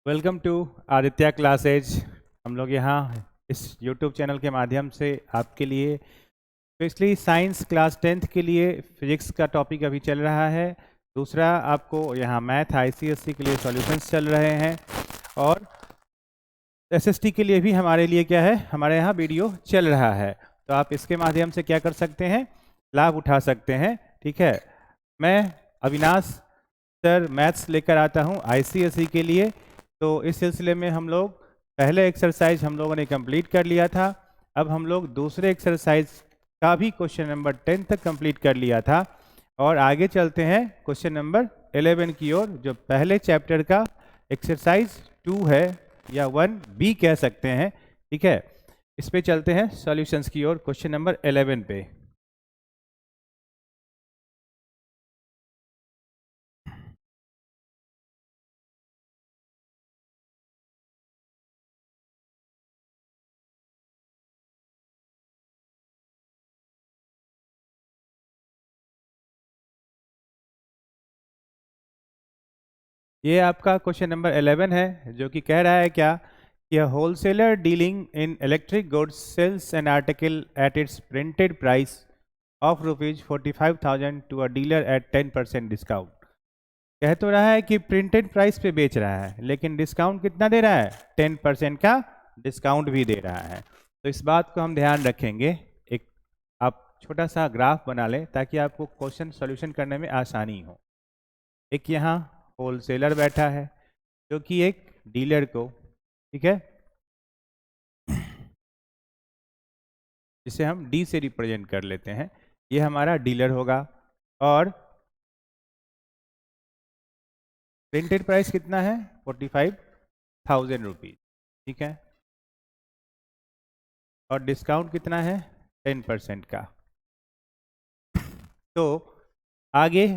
Welcome to Aditya classes. हम लोग यहाँ इस यूट्यूब चैनल के माध्यम से आपके लिए स्पेशली साइंस क्लास 10th के लिए फिजिक्स का टॉपिक अभी चल रहा है। दूसरा आपको यहाँ मैथ आईसीएसई के लिए सॉल्यूशंस चल रहे हैं और एसएसटी के लिए भी हमारे लिए क्या है, हमारे यहाँ वीडियो चल रहा है। तो आप इसके माध्यम से क्या कर सकते हैं, लाभ उठा सकते हैं। ठीक है, मैं अविनाश सर मैथ्स लेकर आता हूँ आईसीएसई के लिए। तो इस सिलसिले में हम लोग पहले एक्सरसाइज हम लोगों ने कंप्लीट कर लिया था। अब हम लोग दूसरे एक्सरसाइज का भी क्वेश्चन नंबर 10 तक कंप्लीट कर लिया था और आगे चलते हैं क्वेश्चन नंबर 11 की ओर, जो पहले चैप्टर का एक्सरसाइज 2 है या 1B कह सकते हैं। ठीक है, इस पे चलते हैं सॉल्यूशंस की ओर, क्वेश्चन नंबर 11 पे। ये आपका क्वेश्चन नंबर 11 है, जो कि कह रहा है क्या कि wholesaler dealing in electric goods sells an article at its printed price of ₹45,000 to a dealer at 10% discount. कह तो रहा है कि प्रिंटेड प्राइस पे बेच रहा है, लेकिन डिस्काउंट कितना दे रहा है, 10% का डिस्काउंट भी दे रहा है। तो इस बात को हम ध्यान रखेंगे। एक आप छोटा सा ग्राफ बना लें ताकि आपको क्वेश्चन सॉल्यूशन करने में आसानी हो। एक यहाँ होलसेलर बैठा है जो कि एक डीलर को, ठीक है, जिसे हम डी से रिप्रेजेंट कर लेते हैं, ये हमारा डीलर होगा और प्रिंटेड प्राइस कितना है, 45,000 रुपीज। ठीक है, और डिस्काउंट कितना है, 10% का। तो आगे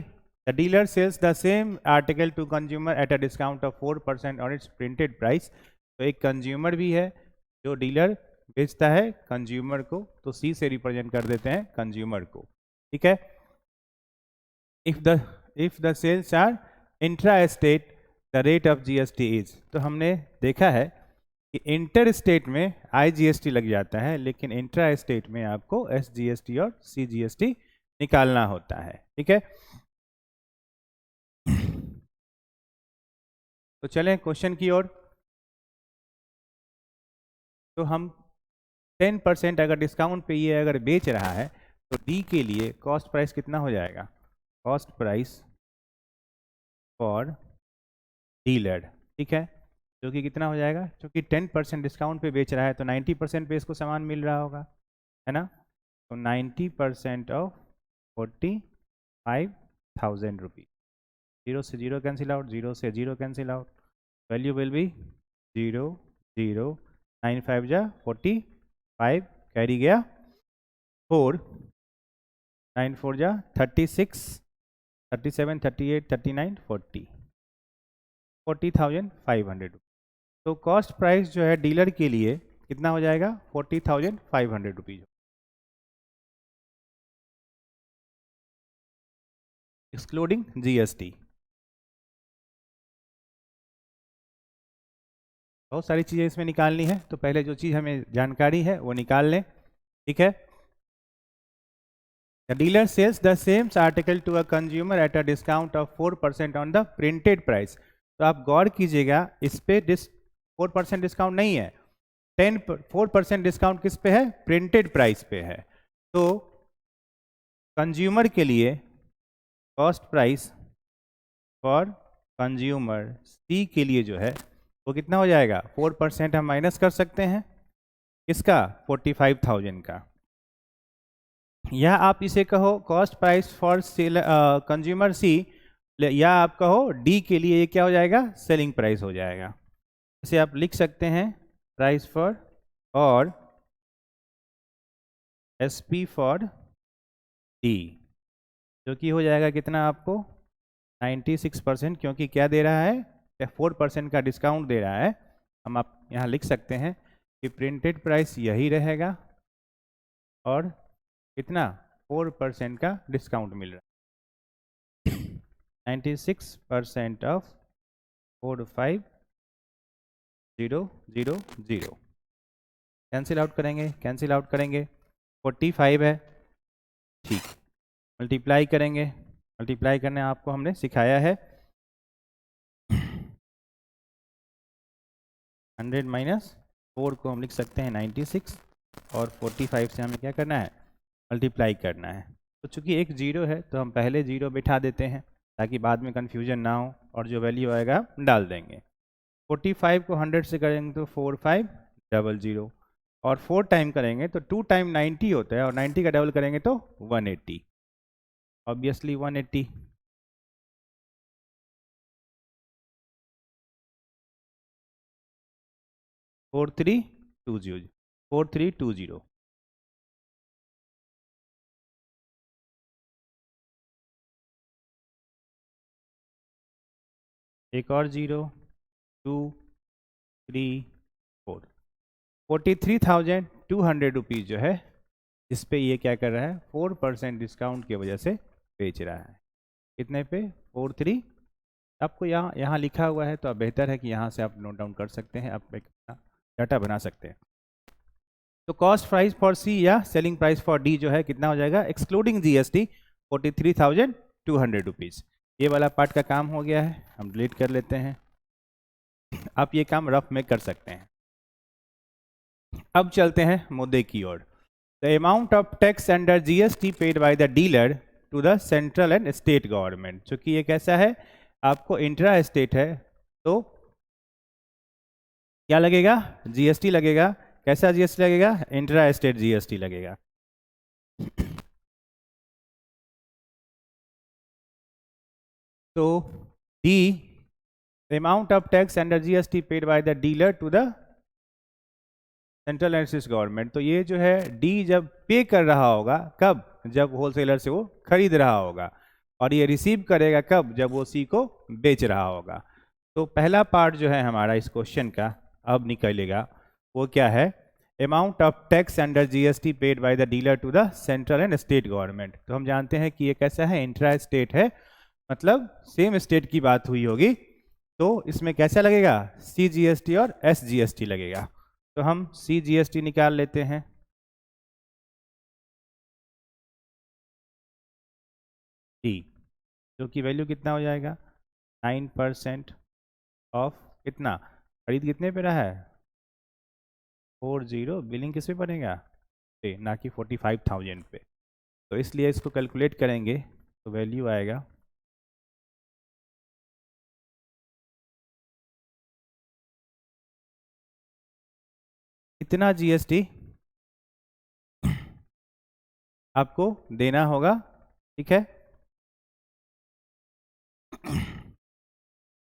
the dealer sells the same article to consumer at a discount of 4% on its printed price. तो एक कंज्यूमर भी है जो डीलर बेचता है कंज्यूमर को, तो सी से रिप्रेजेंट कर देते हैं कंज्यूमर को। ठीक है, if the sales are intra state the rate of GST is. तो हमने देखा है कि इंटर स्टेट में आईजीएसटी लग जाता है, लेकिन इंट्रा स्टेट में आपको एसजीएसटी और सीजीएसटी निकालना होता है। ठीक है, तो चलें क्वेश्चन की ओर। तो हम 10% अगर डिस्काउंट पे ये अगर बेच रहा है तो डी के लिए कॉस्ट प्राइस कितना हो जाएगा, कॉस्ट प्राइस फॉर डीलर। ठीक है, जो कि कितना हो जाएगा, क्योंकि 10% डिस्काउंट पे बेच रहा है तो 90% पे इसको सामान मिल रहा होगा, है ना। तो 90% ऑफ 45,000 रुपीज। जीरो से जीरो कैंसिल आउट, जीरो से zero cancel out, value will be 0 0 9 5 जा 45, कैरी गया 4, 9 4 जा 36, 37 38 39 40, 40,500। तो कॉस्ट प्राइस जो है डीलर के लिए कितना हो जाएगा, 40,500 रुपीज, एक्सक्लूडिंग जीएसटी। बहुत सारी चीज़ें इसमें निकालनी है, तो पहले जो चीज़ हमें जानकारी है वो निकाल लें। ठीक है, the dealer sells the sames article to a consumer at a discount of 4% on the printed price. तो आप गौर कीजिएगा, इस पे 4% डिस्काउंट नहीं है, 4% डिस्काउंट किस पे है, प्रिंटेड प्राइस पे है। तो कंज्यूमर के लिए कॉस्ट प्राइस फॉर कंज्यूमर सी के लिए जो है वो कितना हो जाएगा, 4% हम माइनस कर सकते हैं इसका, 45,000 का, या आप इसे कहो cost price for sale consumer C, या आप कहो डी के लिए ये क्या हो जाएगा, सेलिंग प्राइस हो जाएगा। इसे आप लिख सकते हैं प्राइस फॉर और एसपी फॉर डी, जो कि हो जाएगा कितना आपको, 96%, क्योंकि क्या दे रहा है, 4% का डिस्काउंट दे रहा है। हम आप यहाँ लिख सकते हैं कि प्रिंटेड प्राइस यही रहेगा और कितना, 4% का डिस्काउंट मिल रहा है, 96% ऑफ 45 0 0 0 कैंसिल आउट करेंगे, कैंसिल आउट करेंगे, 45 है, ठीक। मल्टीप्लाई करेंगे, मल्टीप्लाई करने आपको हमने सिखाया है। 100 माइनस 4 को हम लिख सकते हैं 96 और 45 से हमें क्या करना है, मल्टीप्लाई करना है। तो चूंकि एक जीरो है तो हम पहले जीरो बिठा देते हैं ताकि बाद में कन्फ्यूजन ना हो, और जो वैल्यू आएगा डाल देंगे। 45 को 100 से करेंगे तो 4500, और 4 टाइम करेंगे तो 2 टाइम 90 होता है, और 90 का डबल करेंगे तो 180, obviously 180। Four three two zero. एक और 0 2 3 4, 43,200 रुपीज़ जो है इस पे ये क्या कर रहा है, 4% डिस्काउंट की वजह से बेच रहा है। कितने पे, 43। आपको यहाँ लिखा हुआ है तो अब बेहतर है कि यहाँ से आप नोट डाउन कर सकते हैं, आप एक डाटा बना सकते हैं। तो कॉस्ट प्राइस फॉर सी या सेलिंग प्राइस फॉर डी जो है कितना हो जाएगा, एक्सक्लूडिंग जीएसटी 43,200 रुपीज़। ये वाला पार्ट का काम हो गया है, हम डिलीट कर लेते हैं। आप ये काम रफ में कर सकते हैं। अब चलते हैं मुद्दे की ओर। The amount of tax under GST paid by the dealer to the central and state government. चूंकि ये कैसा है, आपको इंट्रा स्टेट है तो क्या लगेगा, जीएसटी लगेगा। कैसा जीएसटी लगेगा, इंट्रा स्टेट जीएसटी लगेगा। तो D the amount of tax under GST paid by the dealer to the central and state government. तो ये जो है डी जब पे कर रहा होगा, कब, जब होलसेलर से वो खरीद रहा होगा, और ये रिसीव करेगा कब, जब वो सी को बेच रहा होगा। तो पहला पार्ट जो है हमारा इस क्वेश्चन का अब निकलेगा, वो क्या है, amount of tax under GST paid by the dealer to the central and state government. तो हम जानते हैं कि ये कैसा है, इंट्रा स्टेट है, मतलब सेम स्टेट की बात हुई होगी। तो इसमें कैसा लगेगा, सी जीएसटी और एस जीएसटी लगेगा। तो हम सी जीएसटी निकाल लेते हैं। डी जो कि वैल्यू कितना हो जाएगा, 9% ऑफ कितना, खरीद कितने पे रहा है, 40, बिलिंग किस पे पड़ेगा पे, ना कि 45,000 पे। तो इसलिए इसको कैलकुलेट करेंगे तो वैल्यू आएगा इतना जीएसटी आपको देना होगा, ठीक है।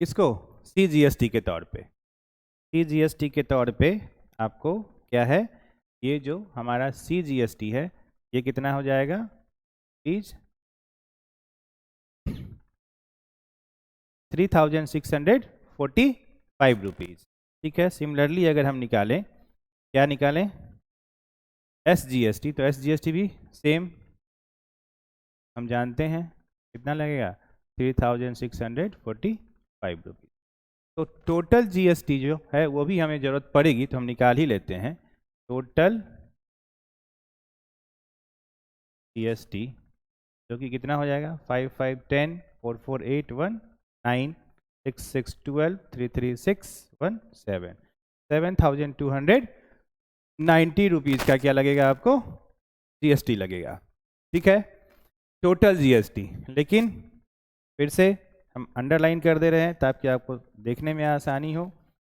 इसको सी जीएसटी के तौर पे, सी जीएसटी के तौर पे आपको क्या है, ये जो हमारा सी जीएसटी है ये कितना हो जाएगा, प्लीज 3,645 रुपीज़, ठीक है। सिमिलरली अगर हम निकालें, क्या निकालें, एस जीएसटी, तो एस जीएसटी भी सेम हम जानते हैं कितना लगेगा, 3,645 रुपीज़। तो टोटल जीएसटी जो है वो भी हमें ज़रूरत पड़ेगी तो हम निकाल ही लेते हैं। टोटल जीएसटी जो कि कितना हो जाएगा, 5510 4481 9 6612 33617 7,290 रुपीज़ का क्या लगेगा आपको, जीएसटी लगेगा, ठीक है, टोटल जीएसटी। लेकिन फिर से हम अंडरलाइन कर दे रहे हैं ताकि आपको देखने में आसानी हो।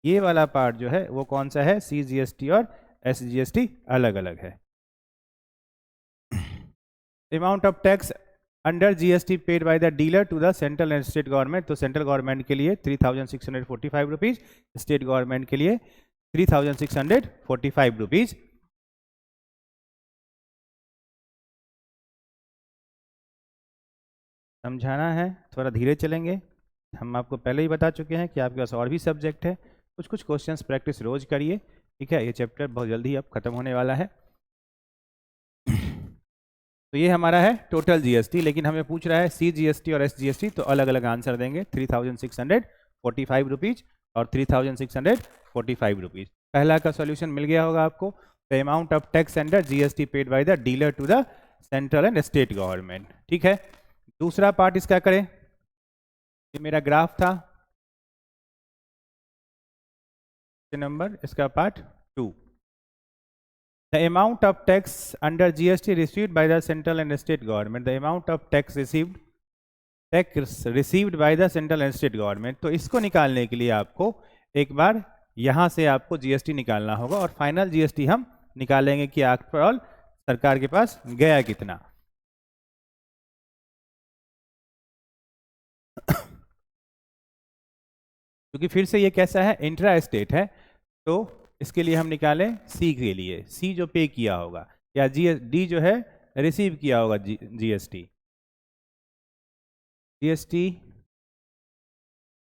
ये वाला पार्ट जो है वो कौन सा है, सी जीएसटी और एस जीएसटी अलग अलग है। Amount of tax under GST paid by the dealer to the central and state government. तो सेंट्रल गवर्नमेंट के लिए 3,645 रुपीज़, स्टेट गवर्नमेंट के लिए 3,645 रुपीज़। समझाना है, थोड़ा धीरे चलेंगे। हम आपको पहले ही बता चुके हैं कि आपके पास और भी सब्जेक्ट है, कुछ कुछ क्वेश्चंस प्रैक्टिस रोज करिए, ठीक है। ये चैप्टर बहुत जल्दी अब खत्म होने वाला है। तो ये हमारा है टोटल जीएसटी, लेकिन हमें पूछ रहा है सी जीएसटी और एस जीएसटी, तो अलग अलग आंसर देंगे। 3,645 रुपीज़ और 3645 रुपीज़। पहला का सॉल्यूशन मिल गया होगा आपको। The amount of tax under GST paid by the dealer to the central and state government. ठीक है, दूसरा पार्ट इसका करें। ये मेरा ग्राफ था नंबर, इसका part 2। The amount of tax under GST received by the central and state government, the amount of tax received by the central and state government। तो इसको निकालने के लिए आपको एक बार यहाँ से आपको जीएसटी निकालना होगा और फाइनल जीएसटी हम निकालेंगे कि आफ्टर ऑल सरकार के पास गया कितना। क्योंकि फिर से ये कैसा है, इंट्रा स्टेट है, तो इसके लिए हम निकालें सी के लिए, सी जो पे किया होगा, या डी जो है रिसीव किया होगा जीएसटी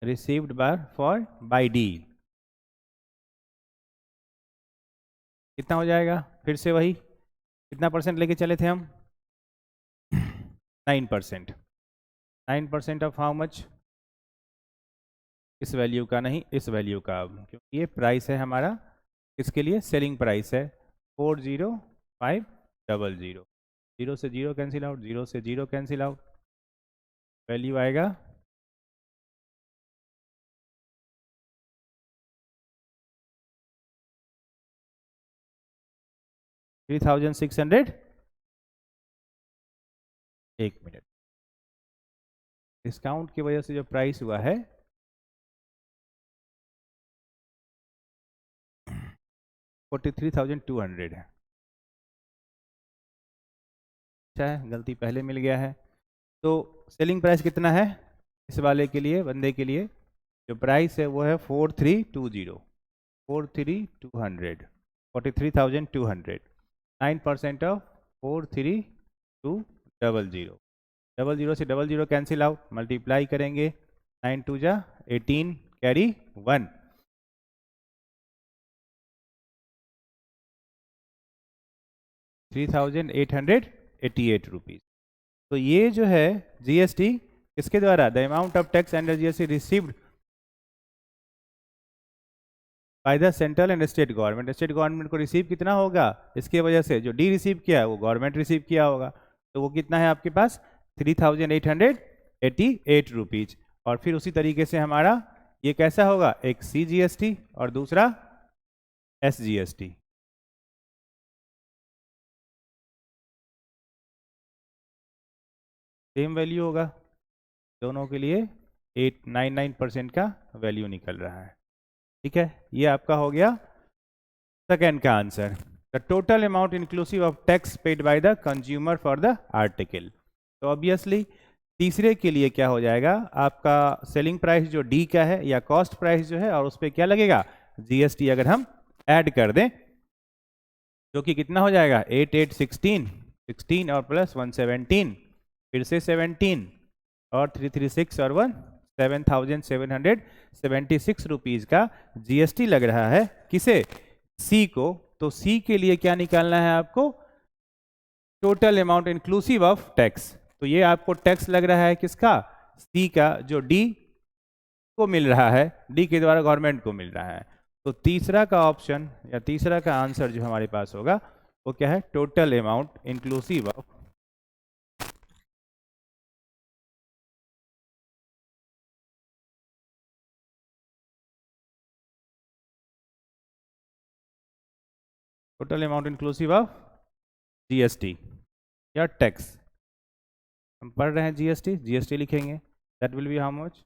रिसीव्ड बाय डी। कितना हो जाएगा, फिर से वही कितना परसेंट लेके चले थे हम, 9%। 9% ऑफ हाउ मच, इस वैल्यू का नहीं, इस वैल्यू का, क्योंकि ये प्राइस है हमारा, इसके लिए सेलिंग प्राइस है 40500। 0 से 0 कैंसिल आउट, 0 से 0 कैंसिल आउट, वैल्यू आएगा 3600। एक मिनट, डिस्काउंट की वजह से जो प्राइस हुआ है 43,200 है। अच्छा है, गलती पहले मिल गया है। तो सेलिंग प्राइस कितना है इस वाले के लिए, बंदे के लिए जो प्राइस है वो है 43,200। 43,200 9% ऑफ 43,200। 00 से 00 कैंसिल आउट, मल्टीप्लाई करेंगे, 9 2 जा 18, कैरी 1, 3,888 रुपीज़। तो ये जो है जीएसटी किसके द्वारा, the amount of tax under GST received by the central and state government. State government को रिसीव कितना होगा, इसके वजह से जो डी रिसीव किया है वो गवर्नमेंट रिसीव किया होगा, तो वो कितना है आपके पास 3,888 रुपीज़। और फिर उसी तरीके से हमारा ये कैसा होगा, एक सी जीएसटी और दूसरा एस जीएसटी। सेम वैल्यू होगा दोनों के लिए, 899% का वैल्यू निकल रहा है। ठीक है, ये आपका हो गया सेकेंड का answer. The total amount inclusive of tax paid by the consumer for the article. तो ऑब्वियसली तीसरे के लिए क्या हो जाएगा, आपका सेलिंग प्राइस जो डी का है या कॉस्ट प्राइस जो है, और उस पर क्या लगेगा जीएसटी, अगर हम ऐड कर दें जो कि कितना हो जाएगा 8816 और प्लस 117, फिर से 17 और 336 और 1 7,776 रुपीज़ का जीएसटी लग रहा है। किसे, सी को। तो सी के लिए क्या निकालना है आपको, total amount inclusive of tax. तो ये आपको टैक्स लग रहा है किसका, सी का, जो डी को मिल रहा है, डी के द्वारा गवर्नमेंट को मिल रहा है। तो तीसरा का ऑप्शन या तीसरा का आंसर जो हमारे पास होगा वो क्या है, total amount inclusive of GST या टैक्स। हम पढ़ रहे हैं जीएसटी, जीएसटी लिखेंगे, that will be how much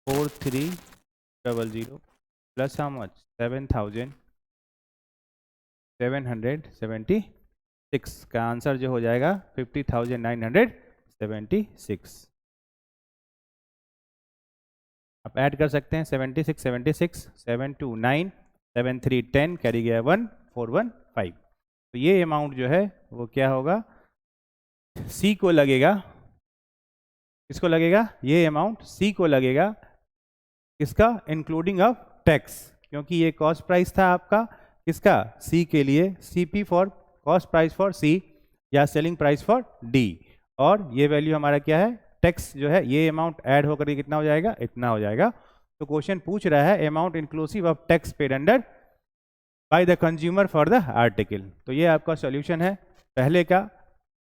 4300 plus how much 7,776 का आंसर जो हो जाएगा 50,976। आप ऐड कर सकते हैं 76 76 7 2 9 7 3 10, कैरी गया 1 4 1 5। तो ये अमाउंट जो है वो क्या होगा, सी को लगेगा। किसको लगेगा, ये अमाउंट सी को लगेगा, किसका, इंक्लूडिंग ऑफ टैक्स, क्योंकि ये कॉस्ट प्राइस था आपका किसका, सी के लिए, CP for cost price for C या सेलिंग प्राइस फॉर डी, और ये वैल्यू हमारा क्या है, टैक्स जो है, ये अमाउंट ऐड होकर के कितना हो जाएगा, इतना हो जाएगा। तो क्वेश्चन पूछ रहा है amount inclusive of tax paid under by the consumer for the article. तो ये आपका सॉल्यूशन है पहले का,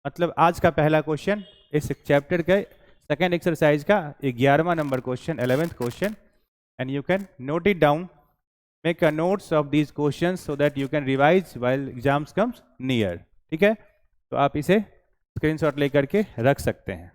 मतलब आज का पहला क्वेश्चन इस चैप्टर के सेकेंड एक्सरसाइज का 11वां number question, 11th question. And you can note it down, make a notes of these question so that you can revise while exams comes near. ठीक है, तो आप इसे स्क्रीनशॉट लेकर के रख सकते हैं।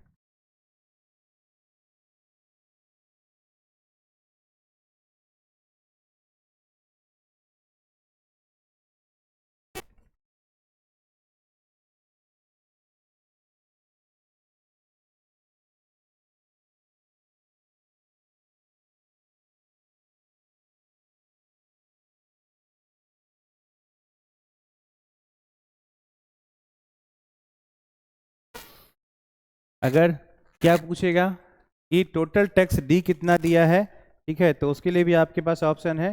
अगर क्या पूछेगा कि टोटल टैक्स डी कितना दिया है, ठीक है, तो उसके लिए भी आपके पास ऑप्शन है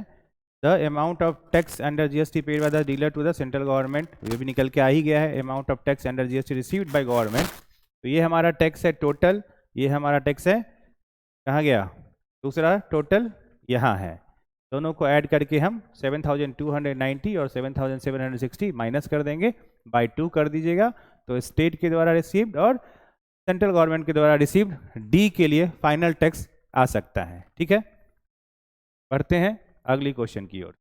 the amount of tax under GST paid by the dealer to the central government. ये भी निकल के आ ही गया है, amount of tax under GST received by government. तो ये हमारा टैक्स है टोटल, ये हमारा टैक्स है, कहाँ गया दूसरा टोटल, यहाँ है। दोनों को ऐड करके हम 7290 और 7760 माइनस कर देंगे, बाय 2 कर दीजिएगा। तो स्टेट के द्वारा रिसीव्ड और सेंट्रल गवर्नमेंट के द्वारा रिसीव्ड डी के लिए फाइनल टैक्स आ सकता है। ठीक है, बढ़ते हैं अगली क्वेश्चन की ओर।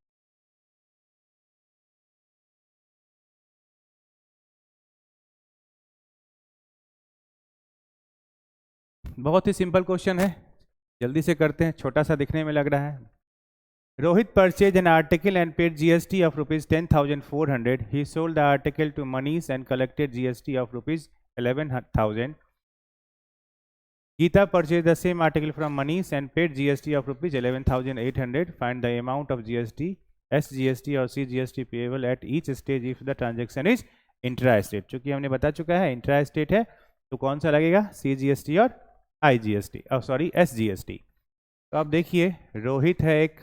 बहुत ही सिंपल क्वेश्चन है, जल्दी से करते हैं, छोटा सा दिखने में लग रहा है। Rohit purchase an article and paid GST of ₹10,400. He sold the article to Manish and collected GST of ₹11,000. Geeta purchased the same article from Manish and paid GST of ₹11,800. Find the amount of GST, SGST or CGST payable at each stage if the transaction is intra-state. चूंकि हमने बता चुका है intra-state है, तो कौन सा लगेगा, CGST और IGST, सॉरी SGST। तो आप देखिए, रोहित है एक,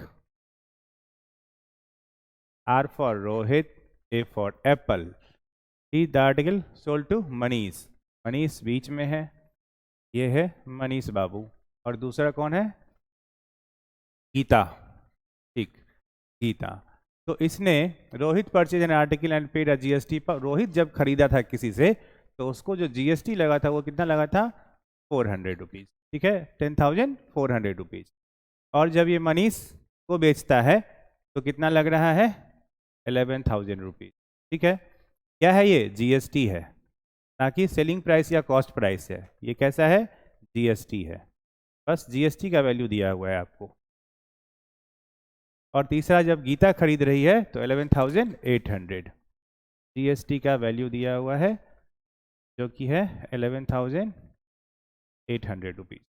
R for Rohit, A for Apple, He the article sold to Manish, Manish बीच में है, ये है मनीष बाबू, और दूसरा कौन है, गीता। ठीक, गीता। तो इसने Rohit purchase an article and paid a GST पर, रोहित जब खरीदा था किसी से तो उसको जो जीएसटी लगा था वो कितना लगा था, 400 रुपीज़। ठीक है, 10,400 रुपीज़। और जब ये मनीष को बेचता है तो कितना लग रहा है, 11,000 रुपीज़। ठीक है, क्या है ये, जीएसटी है, ना कि सेलिंग प्राइस या कॉस्ट प्राइस है। ये कैसा है, जीएसटी है, बस जीएसटी का वैल्यू दिया हुआ है आपको। और तीसरा, जब गीता खरीद रही है तो 11,800, जीएसटी का वैल्यू दिया हुआ है जो कि है 11,800 रुपीज़।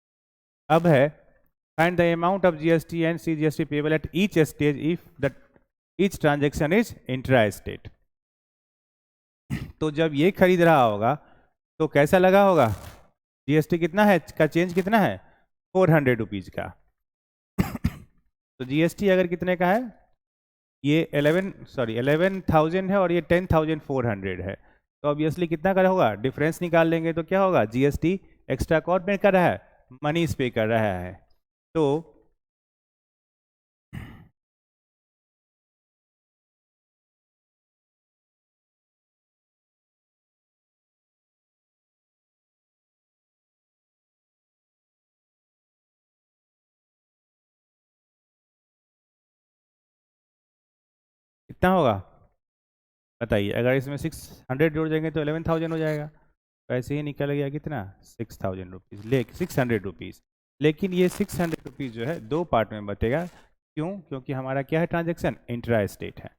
अब है find the amount of GST and CGST payable at each stage if the each transaction is intra state. तो जब ये खरीद रहा होगा तो कैसा लगा होगा, जीएसटी कितना है का चेंज कितना है, 400 रुपीज़ का। तो जीएसटी अगर कितने का है, ये 11,000 है और ये 10,400 है, तो ऑब्वियसली कितना का होगा, डिफरेंस निकाल लेंगे तो क्या होगा, जीएसटी एक्स्ट्रा कौन पे कर रहा है, मनीष पे कर रहा है। तो कितना होगा बताइए, अगर इसमें 600 जोड़ देंगे तो 11,000 हो जाएगा। तो ऐसे ही निकल गया कितना, 6,000 रुपीज़, 600 रुपीज़। लेकिन ये 600 रुपीज़ जो है दो पार्ट में बटेगा, क्यों, क्योंकि हमारा क्या है, ट्रांजेक्शन इंट्रा स्टेट है।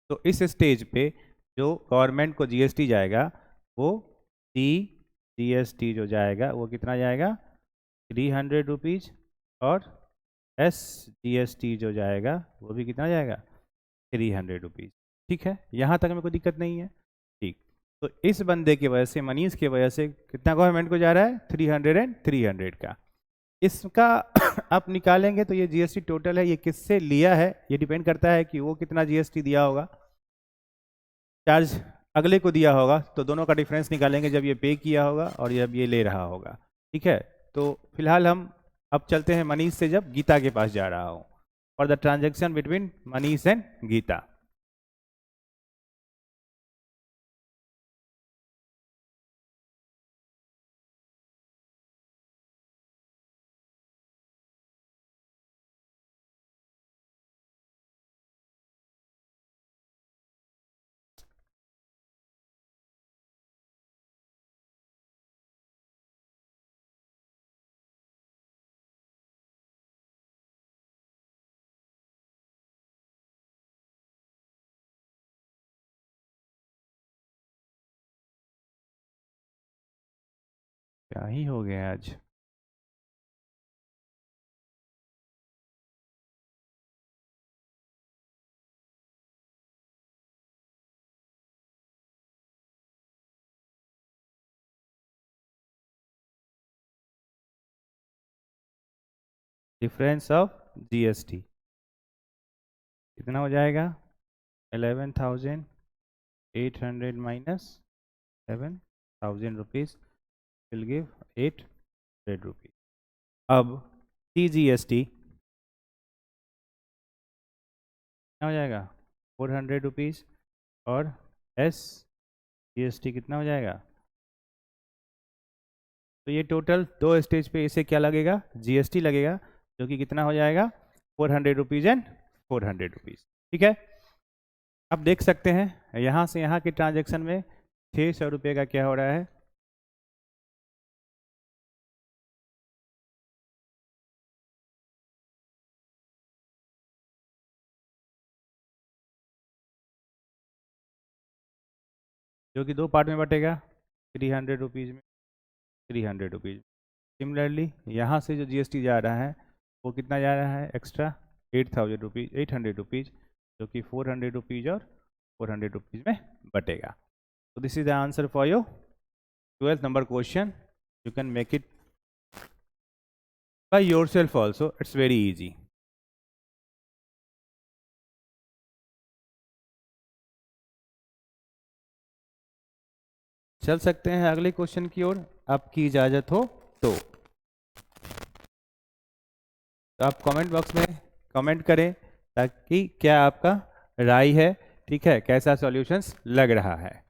तो इस स्टेज पे जो गवर्नमेंट को जीएसटी जाएगा वो जीएसटी जो जाएगा वो कितना जाएगा, 300 रुपीज़, और SGST जो जाएगा वो भी कितना जाएगा, 300 रुपीज़। ठीक है, यहाँ तक में कोई दिक्कत नहीं है। ठीक, तो इस बंदे की वजह से, मनीष की वजह से कितना गवर्नमेंट को जा रहा है, 300 एंड 300 का। इसका आप निकालेंगे तो ये जीएसटी टोटल है, ये किससे लिया है, ये डिपेंड करता है कि वो कितना जीएसटी दिया होगा, चार्ज अगले को दिया होगा, तो दोनों का डिफरेंस निकालेंगे जब ये पे किया होगा और जब ये ले रहा होगा। ठीक है, तो फिलहाल हम अब चलते हैं मनीष से, जब गीता के पास जा रहा हूँ, for the transaction between Manish and Geeta. क्या ही हो गया आज। डिफरेंस ऑफ जीएसटी कितना हो जाएगा? 11,800 minus 7,000 rupees will give 800 rupees. अब CGST कितना हो जाएगा? 400 रुपीज। और SGST कितना हो जाएगा? तो ये टोटल दो स्टेज पे इसे क्या लगेगा? GST लगेगा, जो कि कितना हो जाएगा? 400 रुपीज एंड 400 रुपीज। ठीक है, अब देख सकते हैं यहाँ से यहाँ के ट्रांजेक्शन में 600 रुपये का क्या हो रहा है? जो कि दो पार्ट में बटेगा, 300 रुपीज़ में 300 रुपीज़। सिमिलरली यहाँ से जो GST जा रहा है वो कितना जा रहा है? एक्स्ट्रा 8,000 रुपीज़, 800 रुपीज़, जो कि 400 रुपीज़ और 400 रुपीज़ में बटेगा। तो this is the answer for your 12th number question. You can make it by yourself also, it's very easy. चल सकते हैं अगले क्वेश्चन की ओर, आपकी इजाज़त हो तो आप कमेंट बॉक्स में कमेंट करें, ताकि क्या आपका राय है, ठीक है, कैसा सॉल्यूशंस लग रहा है।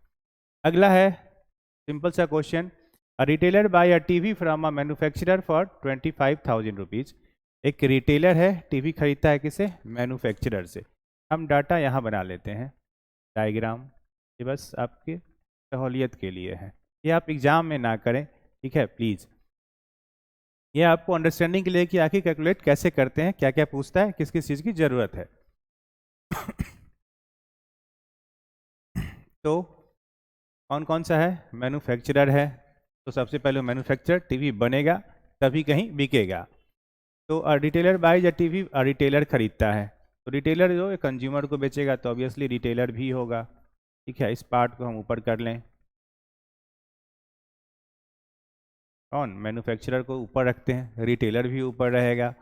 अगला है सिंपल सा question, a retailer buy a TV from a manufacturer for 25,000 rupees. एक रिटेलर है, टीवी खरीदता है किसे? मैन्युफैक्चरर से। हम डाटा यहाँ बना लेते हैं, डायग्राम, ये बस आपके सहूलियत के लिए है, ये आप एग्जाम में ना करें, ठीक है प्लीज़। ये आपको अंडरस्टैंडिंग के लिए कि आखिर कैलकुलेट कैसे करते हैं, क्या क्या पूछता है, किस किस चीज़ की ज़रूरत है। तो कौन कौन सा है? मैन्युफैक्चरर है, तो सबसे पहले मैन्युफैक्चरर टीवी बनेगा तभी कहीं बिकेगा। तो रिटेलर बाय या टीवी रिटेलर खरीदता है, तो रिटेलर जो कंज्यूमर को बेचेगा, तो ऑब्वियसली रिटेलर भी होगा। ठीक है, इस पार्ट को हम ऊपर कर लें। कौन? मैन्युफैक्चरर को ऊपर रखते हैं, रिटेलर भी ऊपर रहेगा,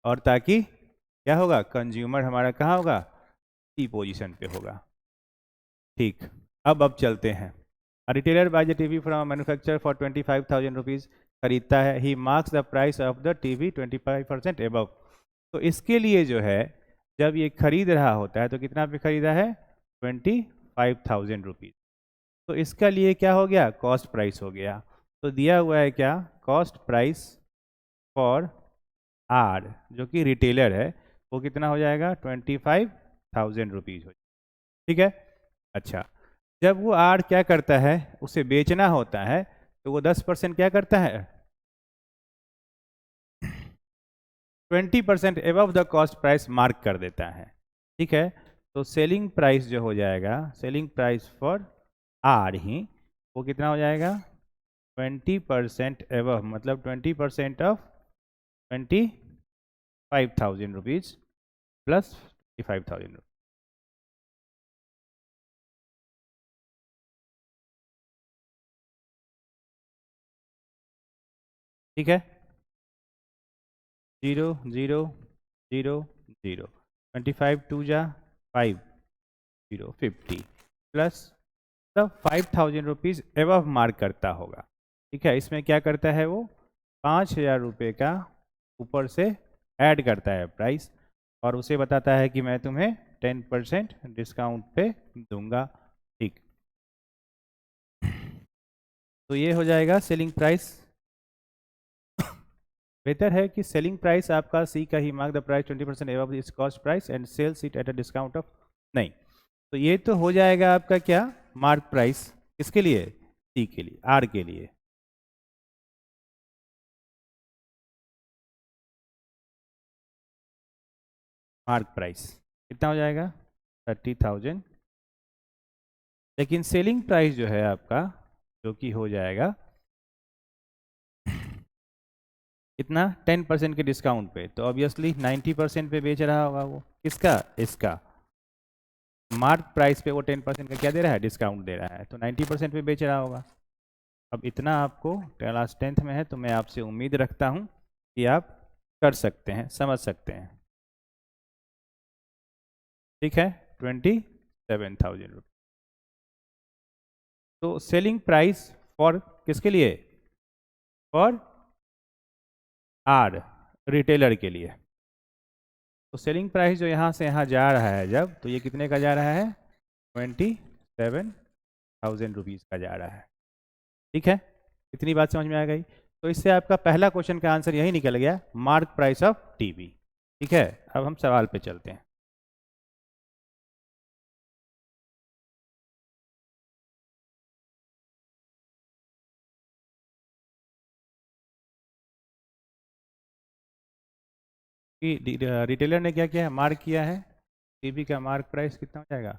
और ताकि क्या होगा? कंज्यूमर हमारा कहाँ होगा? सी पोजीशन पे होगा। ठीक, अब चलते हैं। Retailer bye the TV from manufacturer for 25,000 rupees, खरीदता है, he marks the price of the TV 25% above. तो इसके लिए जो है, जब ये खरीद रहा होता है तो कितना पे खरीदा है? 25,000 रुपीज़। तो इसका लिए क्या हो गया? कॉस्ट प्राइस हो गया। तो दिया हुआ है क्या? कॉस्ट प्राइस फॉर आर, जो कि रिटेलर है, वो कितना हो जाएगा? 25,000 रुपीज़ हो। ठीक है, अच्छा, जब वो आर क्या करता है? उसे बेचना होता है, तो वो 10% क्या करता है? 20% above the cost price mark कर देता है। ठीक है, तो सेलिंग प्राइस जो हो जाएगा, सेलिंग प्राइस फॉर आर ही, वो कितना हो जाएगा? 20% एबव, मतलब 20% ऑफ 25,000 रुपीज़ प्लस 55,000 रुपीज़। ठीक है, 0 0 0 0, 25 टू जा 5 0 50 प्लस तब 5,000 रुपीज़ एबव मार्क करता होगा। ठीक है, इसमें क्या करता है वो? 5,000 रुपये का ऊपर से ऐड करता है प्राइस और उसे बताता है कि मैं तुम्हें 10% डिस्काउंट पे दूंगा। ठीक, तो ये हो जाएगा सेलिंग प्राइस। बेहतर है कि सेलिंग प्राइस आपका सी का ही, mark the price 20% above its cost price and sells it at a discount of, नहीं, तो ये तो हो जाएगा आपका क्या, मार्क प्राइस, किसके लिए, सी के लिए, आर के लिए। मार्क प्राइस कितना हो जाएगा 30,000, लेकिन सेलिंग प्राइस जो है आपका, जो कि हो जाएगा कितना, 10% के डिस्काउंट पे, तो ऑब्वियसली 90% पे बेच रहा होगा वो, किसका, इसका। मार्क प्राइस पे वो 10% का क्या दे रहा है, डिस्काउंट दे रहा है, तो 90% पे बेच रहा होगा। अब इतना आपको क्लास 10th में है, तो मैं आपसे उम्मीद रखता हूँ कि आप कर सकते हैं, समझ सकते हैं। ठीक है, 27,000 रुपये। तो सेलिंग प्राइस फॉर किसके लिए, फॉर आर, रिटेलर के लिए। तो सेलिंग प्राइस जो यहाँ से यहाँ जा रहा है जब, तो ये कितने का जा रहा है, 27,000 रुपीज़ का जा रहा है। ठीक है, इतनी बात समझ में आ गई। तो इससे आपका पहला क्वेश्चन का आंसर यही निकल गया, मार्क प्राइस ऑफ टीवी। ठीक है, अब हम सवाल पे चलते हैं। कि रिटेलर ने क्या किया है, मार्क किया है, टीवी का मार्क प्राइस कितना हो जाएगा,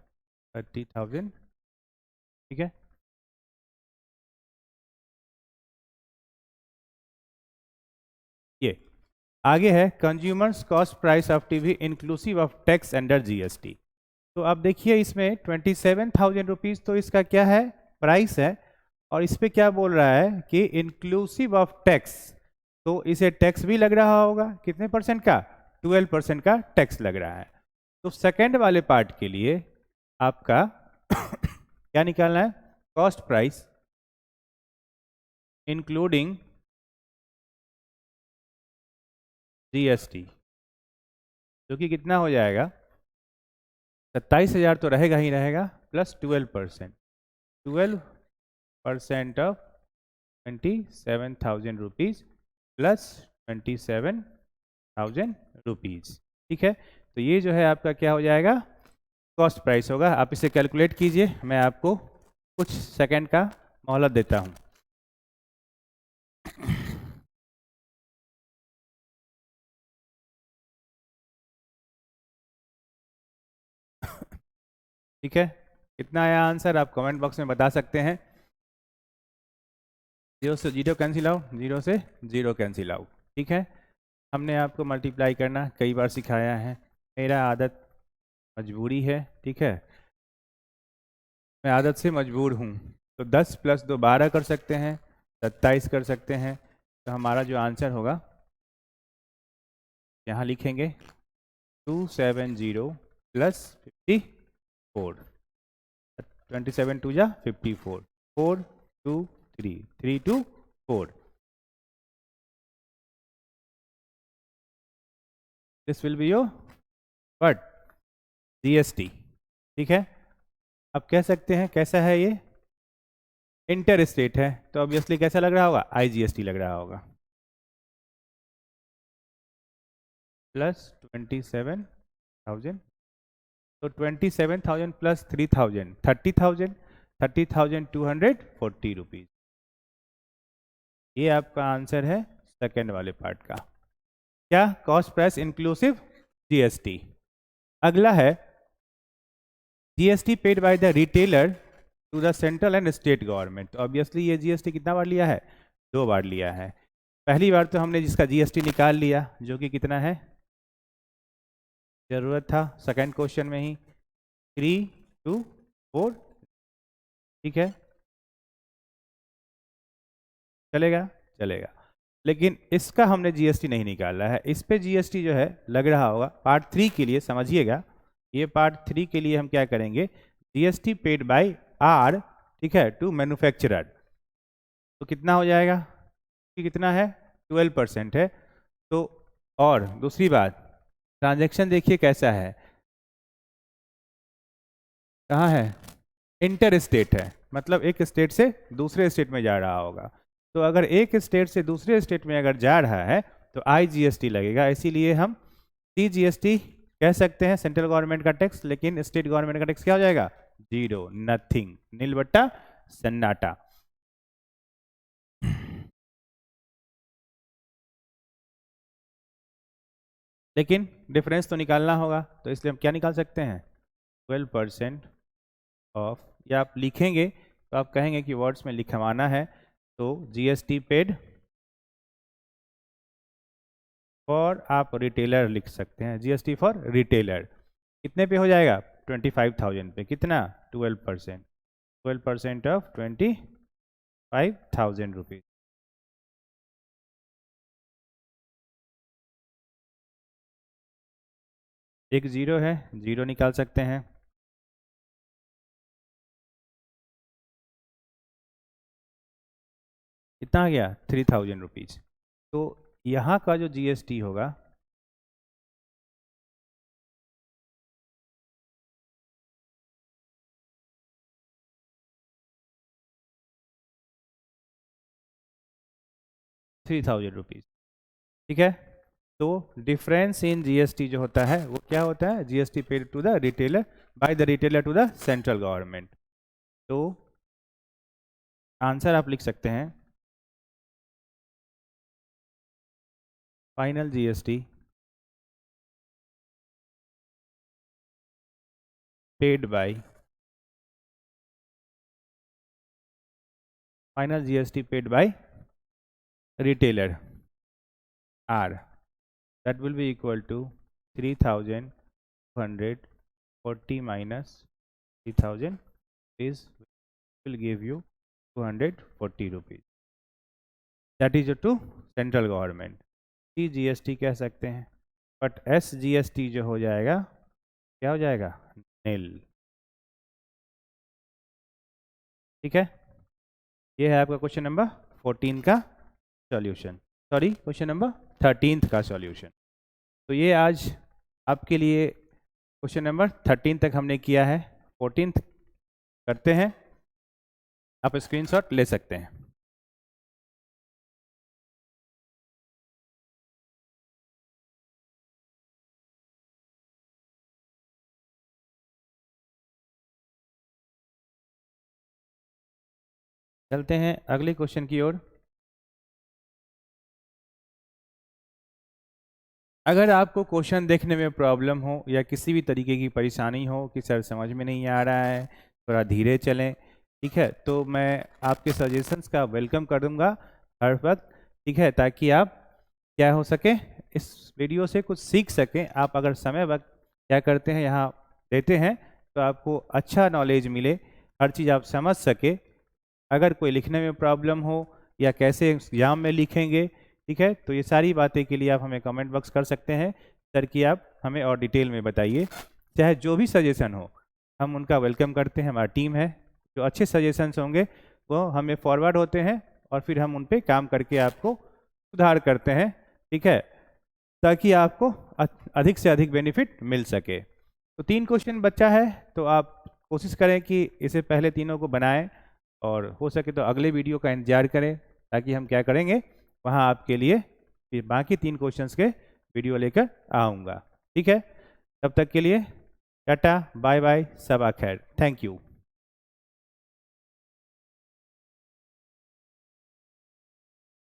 30,000। ठीक है, ये आगे है, consumers cost price of TV inclusive of tax under GST. तो आप देखिए इसमें 27,000 रुपीज़ तो इसका क्या है, प्राइस है, और इस पे क्या बोल रहा है कि इंक्लूसिव ऑफ टैक्स, तो इसे टैक्स भी लग रहा होगा, कितने परसेंट का, 12% का टैक्स लग रहा है। तो सेकंड वाले पार्ट के लिए आपका क्या निकालना है, कॉस्ट प्राइस इंक्लूडिंग जीएसटी, जो कि कितना हो जाएगा, 27,000 तो रहेगा ही रहेगा, plus 12%, 12% of 27,000 rupees plus 27,000 rupees. ठीक है, तो ये जो है आपका क्या हो जाएगा, कॉस्ट प्राइस होगा। आप इसे कैलकुलेट कीजिए, मैं आपको कुछ सेकंड का मोहलत देता हूँ। ठीक है, कितना आया आंसर, आप कमेंट बॉक्स में बता सकते हैं। 0 से 0 कैंसिल आउट, 0 से 0 कैंसिल आउट। ठीक है, हमने आपको मल्टीप्लाई करना कई बार सिखाया है, मेरा आदत मजबूरी है। ठीक है, मैं आदत से मजबूर हूँ। तो 10 + 2 12 कर सकते हैं, 27 कर सकते हैं। तो हमारा जो आंसर होगा, यहाँ लिखेंगे 270 + 54, 27 2 जा 54, 4 2 3 3 2 4, this will be your what, GST. ठीक है, अब कह सकते हैं कैसा है ये, इंटर स्टेट है, तो ऑब्वियसली कैसा लग रहा होगा, आईजीएसटी लग रहा होगा, प्लस 27,000, तो 27,000 प्लस 3,000 30,000, 30,240 रुपीज़। ये आपका आंसर है सेकेंड वाले पार्ट का, क्या, कॉस्ट प्राइस इंक्लूसिव जीएसटी। अगला है GST paid by the retailer to the central and state government. तो ऑब्वियसली ये जीएसटी कितना बार लिया है, 2 बार लिया है। पहली बार तो हमने जिसका जीएसटी निकाल लिया, जो कि कितना है, जरूरत था सेकंड क्वेश्चन में ही, 324। ठीक है, चलेगा, चलेगा, लेकिन इसका हमने जीएसटी नहीं निकाला है। इस पे जीएसटी जो है लग रहा होगा पार्ट 3 के लिए, समझिएगा, ये पार्ट 3 के लिए हम क्या करेंगे, जीएसटी पेड बाय आर, ठीक है, टू मैन्युफैक्चरर। तो कितना हो जाएगा, कि कितना है, 12% है, तो और दूसरी बात, ट्रांजैक्शन देखिए कैसा है, कहाँ है, इंटर स्टेट है, मतलब एक स्टेट से दूसरे स्टेट में जा रहा होगा। तो अगर एक स्टेट से दूसरे स्टेट में अगर जा रहा है तो IGST लगेगा, इसीलिए हम CGST कह सकते हैं, सेंट्रल गवर्नमेंट का टैक्स, लेकिन स्टेट गवर्नमेंट का टैक्स क्या हो जाएगा, जीरो, नथिंग, नील बट्टा सन्नाटा। लेकिन डिफरेंस तो निकालना होगा, तो इसलिए हम क्या निकाल सकते हैं, 12% ऑफ, या आप लिखेंगे तो आप कहेंगे कि वर्ड्स में लिखवाना है, तो GST पेड फॉर, आप रिटेलर लिख सकते हैं, GST फॉर रिटेलर कितने पे हो जाएगा, 25,000 पे, कितना, 12%, 12% ऑफ 25,000 रुपीज। एक जीरो है, जीरो निकाल सकते हैं, कितना आ गया, 3,000 रुपीज। तो यहाँ का जो GST होगा, ₹3,000, ठीक है। तो डिफरेंस इन GST जो होता है वो क्या होता है, GST paid to the retailer bye the retailer to the central government. तो आंसर आप लिख सकते हैं, final GST paid by, final GST paid by retailer R, that will be equal to 3,240 minus 3,000 is will give you 240 rupees, that is to central government। CGST कह सकते हैं, but SGST जो हो जाएगा क्या हो जाएगा, नील, ठीक है। ये है आपका क्वेश्चन नंबर 14 का सॉल्यूशन, सॉरी क्वेश्चन नंबर 13 का सॉल्यूशन। तो ये आज आपके लिए क्वेश्चन नंबर 13 तक हमने किया है, 14 करते हैं, आप स्क्रीनशॉट ले सकते हैं। चलते हैं अगले क्वेश्चन की ओर। अगर आपको क्वेश्चन देखने में प्रॉब्लम हो या किसी भी तरीके की परेशानी हो कि सर समझ में नहीं आ रहा है, थोड़ा धीरे चलें, ठीक है, तो मैं आपके सजेशंस का वेलकम कर दूंगा हर वक्त, ठीक है, ताकि आप क्या हो सके, इस वीडियो से कुछ सीख सकें। आप अगर समय वक्त क्या करते हैं यहाँ देते हैं तो आपको अच्छा नॉलेज मिले, हर चीज़ आप समझ सके। अगर कोई लिखने में प्रॉब्लम हो या कैसे एग्जाम में लिखेंगे, ठीक है, तो ये सारी बातें के लिए आप हमें कमेंट बॉक्स कर सकते हैं सर कि आप हमें और डिटेल में बताइए, चाहे जो भी सजेशन हो हम उनका वेलकम करते हैं। हमारी टीम है, जो अच्छे सजेशंस होंगे वो हमें फॉरवर्ड होते हैं और फिर हम उन पर काम करके आपको सुधार करते हैं, ठीक है, ताकि आपको अधिक से अधिक बेनिफिट मिल सके। तो 3 क्वेश्चन बचा है, तो आप कोशिश करें कि इसे पहले तीनों को बनाएं और हो सके तो अगले वीडियो का इंतजार करें, ताकि हम क्या करेंगे वहाँ आपके लिए फिर बाकी 3 क्वेश्चंस के वीडियो लेकर आऊँगा, ठीक है। तब तक के लिए टाटा बाय बाय, सबा खैर, थैंक यू।